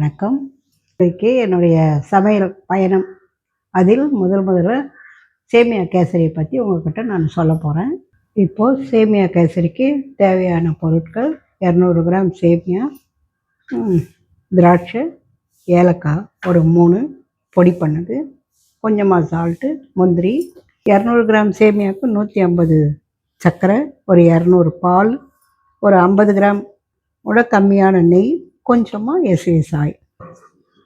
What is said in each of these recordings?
வணக்கம். இன்றைக்கு என்னுடைய சமையல் பயணம் அதில் முதல்ல சேமியா கேசரியை பற்றி உங்கள்கிட்ட நான் சொல்ல போகிறேன். இப்போது சேமியா கேசரிக்கு தேவையான பொருட்கள் 200 கிராம் சேமியா, திராட்சை, ஏலக்காய் ஒரு 3 பொடி பண்ணது, கொஞ்சமாக சால்ட்டு, முந்திரி. 200 கிராம் சேமியாவுக்கு 150 சர்க்கரை, ஒரு 200 பால், ஒரு 50 கிராம் விட கம்மியான நெய், கொஞ்சமாக எஸ்எஸ் ஆயில்.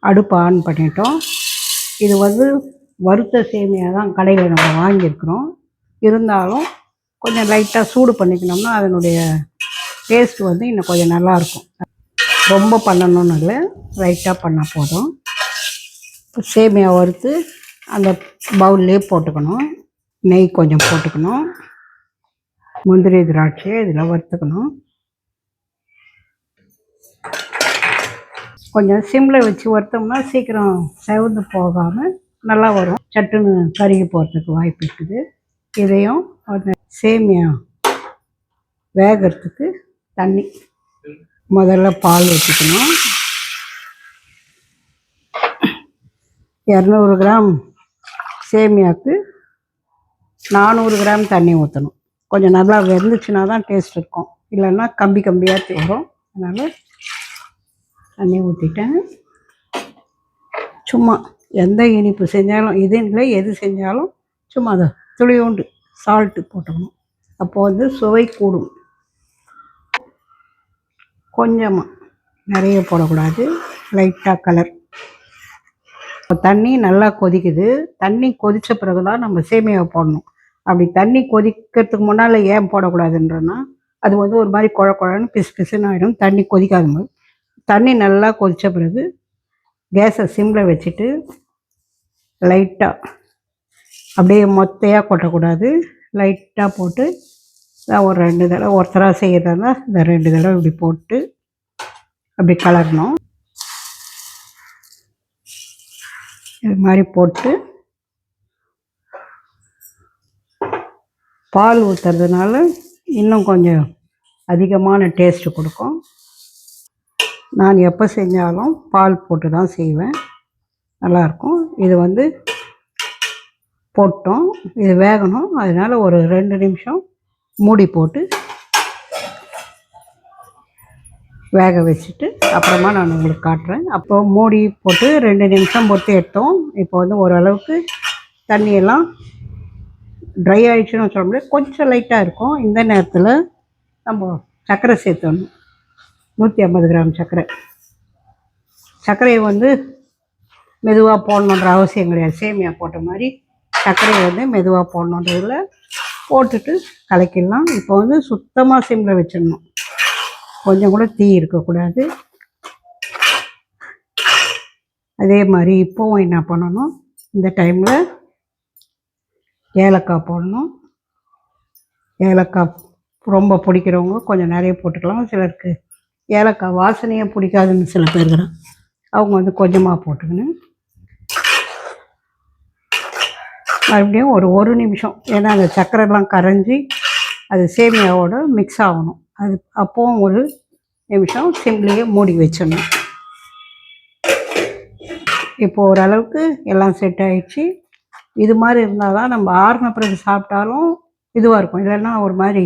அடுப்பு ஆன் பண்ணிட்டோம். இது வறுத்த சேமியா தான் கடையில் நம்ம வாங்கியிருக்கிறோம். இருந்தாலும் கொஞ்சம் லைட்டாக சூடு பண்ணிக்கணும்னா அதனுடைய டேஸ்ட் இன்னும் கொஞ்சம் நல்லாயிருக்கும். ரொம்ப பண்ணணும்னு இல்லை, லைட்டாக பண்ணால் போதும். சேமியா வறுத்து அந்த பவுல்லே போட்டுக்கணும். நெய் கொஞ்சம் போட்டுக்கணும். முந்திரி திராட்சையை இதில் வறுத்துக்கணும். கொஞ்சம் சிம்மில் வச்சு வறுத்தோம்னா சீக்கிரம் செவந்து போகாமல் நல்லா வரும். சட்டுன்னு கருகி போகிறதுக்கு வாய்ப்பு இருக்குது. இதையும் சேமியா வேகிறதுக்கு தண்ணி, முதல்ல பால் ஊற்றிக்கணும். 200 கிராம் சேமியாவுக்கு 400 கிராம் தண்ணி ஊற்றணும். கொஞ்சம் நல்லா வெந்துச்சுன்னா தான் டேஸ்ட் இருக்கும், இல்லைன்னா கம்பி கம்பியாக வரும். அதனால் தண்ணி ஊற்றிட்டேன். சும்மா எந்த இனிப்பு செஞ்சாலும் இது இல்லை, எது செஞ்சாலும் சும்மா அதை துளியோண்டு சால்ட்டு போட்டுக்கணும். அப்போது சுவை கூடும். கொஞ்சமாக, நிறைய போடக்கூடாது, லைட்டாக கலர். தண்ணி நல்லா கொதிக்குது. தண்ணி கொதித்த பிறகு தான் நம்ம சேமியாவை போடணும். அப்படி தண்ணி கொதிக்கிறதுக்கு முன்னால் ஏன் போடக்கூடாதுன்றன்னா அது ஒரு மாதிரி குழ குழன்னு பிசு பிசுன்னு ஆகிடும் தண்ணி கொதிக்காத போது. தண்ணி நல்லா கொதித்த பிறகு கேஸை சிம்மில் வச்சுட்டு லைட்டாக, அப்படியே மொத்தையாக கொட்டக்கூடாது, லைட்டாக போட்டு ஒரு 2 தடவை, ஒருத்தராக செய்கிறதா இந்த 2 தடவை இப்படி போட்டு அப்படி கலரணும். இது மாதிரி போட்டு பால் ஊற்றுறதுனால இன்னும் கொஞ்சம் அதிகமான டேஸ்ட்டு கொடுக்கும். நான் எப்போ செஞ்சாலும் பால் போட்டு தான் செய்வேன், நல்லாயிருக்கும். இது போட்டோம், இது வேகணும். அதனால் ஒரு 2 நிமிஷம் மூடி போட்டு வேக வச்சுட்டு அப்புறமா நான் உங்களுக்கு காட்டுறேன். அப்போது மூடி போட்டு 2 நிமிஷம் பொறுத்து எடுத்தோம். இப்போ ஓரளவுக்கு தண்ணியெல்லாம் ட்ரை ஆகிடுச்சுன்னு சொல்ல முடியாது, கொஞ்சம் லைட்டாக இருக்கும். இந்த நேரத்தில் நம்ம சர்க்கரை சேர்த்தணும். 150 கிராம் சர்க்கரையை மெதுவாக போடணுன்ற அவசியம் கிடையாது. சேமியா போட்ட மாதிரி சர்க்கரையை மெதுவாக போடணுன்றதில் போட்டுட்டு கலக்கிடலாம். இப்போ சுத்தமாக சிம்மில் வச்சிடணும், கொஞ்சம் கூட தீ இருக்கக்கூடாது. அதே மாதிரி இப்போவும் என்ன பண்ணணும், இந்த டைமில் ஏலக்காய் போடணும். ஏலக்காய் ரொம்ப பிடிக்கிறவங்க கொஞ்சம் நிறைய போட்டுக்கலாம். சிலருக்கு ஏலக்காய் வாசனையே பிடிக்காதுன்னு சில பேர் இருக்கிறாங்க, அவங்க கொஞ்சமாக போட்டுக்கணும். மறுபடியும் ஒரு நிமிஷம், ஏன்னா அந்த சர்க்கரைலாம் கரைஞ்சி அது சேமியாவோட மிக்ஸ் ஆகணும். அது அப்போவும் 1 நிமிஷம் சிம்லேயே மூடி வச்சிடணும். இப்போ ஓரளவுக்கு எல்லாம் செட் ஆகிடுச்சு. இது மாதிரி இருந்தால் தான் நம்ம ஆறின பிறகு சாப்பிட்டாலும் இதுவாக இருக்கும், இல்லைன்னா ஒரு மாதிரி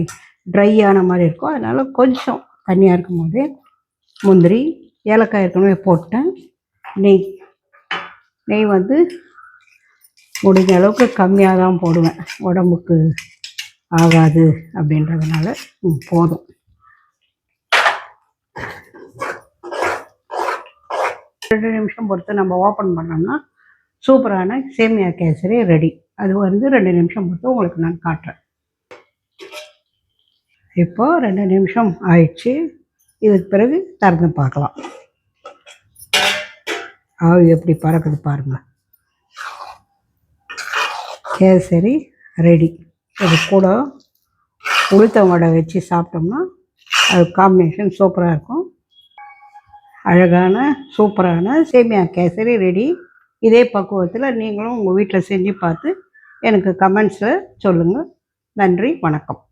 ட்ரையான மாதிரி இருக்கும். அதனால் கொஞ்சம் தண்ணியாக இருக்கும் போதே முந்திரி, ஏலக்காய் ஏற்கனவே போட்டேன். நெய் முடிஞ்ச அளவுக்கு கம்மியாக தான் போடுவேன், உடம்புக்கு ஆகாது அப்படின்றதுனால போதும். ரெண்டு நிமிஷம் பொறுத்து நம்ம ஓப்பன் பண்ணோம்னா சூப்பரான சேமியா கேசரி ரெடி. அது 2 நிமிஷம் பொறுத்து உங்களுக்கு நான் காட்டுறேன். இப்போது 2 நிமிஷம் ஆயிடுச்சு. இதுக்கு பிறகு திறந்து பார்க்கலாம். ஆவி எப்படி பறக்குது பாருங்கள். கேசரி ரெடி. இது கூட உளுத்தம் வடை வச்சு சாப்பிட்டோம்னா அது காம்பினேஷன் சூப்பராக இருக்கும். அழகான சூப்பரான சேமியா கேசரி ரெடி. இதே பக்குவத்தில் நீங்களும் உங்கள் வீட்டில் செஞ்சு பார்த்து எனக்கு கமெண்ட்ஸில் சொல்லுங்கள். நன்றி, வணக்கம்.